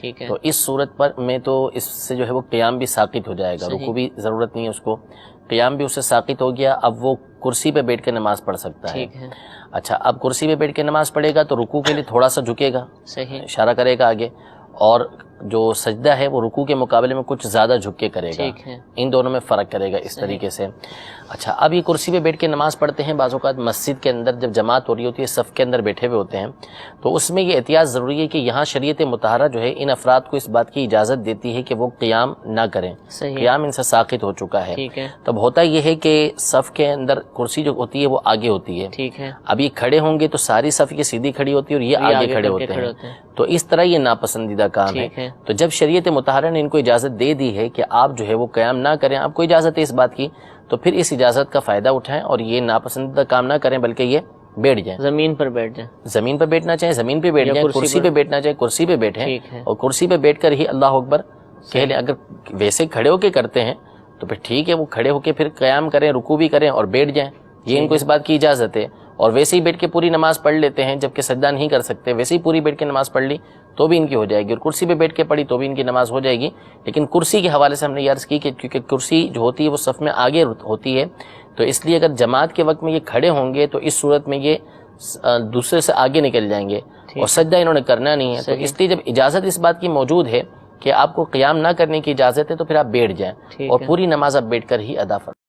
ٹھیک ہے، تو اس صورت پر میں تو اس سے جو ہے وہ قیام بھی ساقط ہو جائے گا، رکوع بھی ضرورت نہیں ہے اس کو، قیام بھی اس سے ساقط ہو گیا۔ اب وہ کرسی پہ بیٹھ کے نماز پڑھ سکتا ہے۔ ٹھیک ہے، اچھا، اب کرسی پہ بیٹھ کے نماز پڑھے گا تو رکوع کے لیے تھوڑا سا جھکے گا، صحیح، اشارہ کرے گا آگے، اور جو سجدہ ہے وہ رکوع کے مقابلے میں کچھ زیادہ جھک کے کرے گا، ٹھیک ہے، ان دونوں میں فرق کرے گا اس طریقے سے۔ اچھا، اب یہ کرسی پہ بیٹھ کے نماز پڑھتے ہیں، بعض اوقات مسجد کے اندر جب جماعت ہو رہی ہوتی ہے، صف کے اندر بیٹھے ہوئے ہوتے ہیں، تو اس میں یہ احتیاط ضروری ہے کہ یہاں شریعت مطہرہ جو ہے ان افراد کو اس بات کی اجازت دیتی ہے کہ وہ قیام نہ کریں، صحیح، قیام ان سے ساقط ہو چکا ہے۔ ٹھیک ہے، تب ہوتا یہ ہے کہ صف کے اندر کرسی جو ہوتی ہے وہ آگے ہوتی ہے، ٹھیک ہے، اب یہ کھڑے ہوں گے تو ساری صف یہ سیدھی کھڑی ہوتی ہے اور یہ آگے کھڑے ہوتے ہیں، تو اس طرح یہ ناپسندیدہ کام ہے۔ ٹھیک ہے، تو جب شریعت مطہرہ نے ان کو اجازت دے دی ہے کہ آپ جو ہے وہ قیام نہ کریں، آپ کو اجازت ہے اس بات کی، تو پھر اس اجازت کا فائدہ اٹھائیں اور یہ ناپسندیدہ کام نہ کریں بلکہ یہ بیٹھ جائیں، زمین پر بیٹھ جائیں، زمین پہ بیٹھنا چاہیں زمین پہ بیٹھ جائیں، کرسی پہ بیٹھنا چاہیں کرسی پہ بیٹھیں، ٹھیک ہے، اور کرسی پہ بیٹھ کر ہی اللہ اکبر کہہ لیں۔ اگر ویسے کھڑے ہو کے کرتے ہیں تو پھر ٹھیک ہے، وہ کھڑے ہو کے پھر قیام کریں، رکوع بھی کریں اور بیٹھ جائیں، یہ ان کو اس بات کی اجازت ہے۔ اور ویسے ہی بیٹھ کے پوری نماز پڑھ لیتے ہیں، جبکہ سجدہ نہیں کر سکتے، ویسے ہی پوری بیٹھ کے نماز پڑھ لی تو بھی ان کی ہو جائے گی، اور کرسی پہ بیٹھ کے پڑھی تو بھی ان کی نماز ہو جائے گی۔ لیکن کرسی کے حوالے سے ہم نے یہ عرض کی کہ کیونکہ کرسی جو ہوتی ہے وہ صف میں آگے ہوتی ہے، تو اس لیے اگر جماعت کے وقت میں یہ کھڑے ہوں گے تو اس صورت میں یہ دوسرے سے آگے نکل جائیں گے اور سجدہ انہوں نے کرنا نہیں ہے۔ تو اس لیے جب اجازت اس بات کی موجود ہے کہ آپ کو قیام نہ کرنے کی اجازت ہے تو پھر آپ بیٹھ جائیں اور پوری نماز آپ بیٹھ کر ہی ادا فرمائیں۔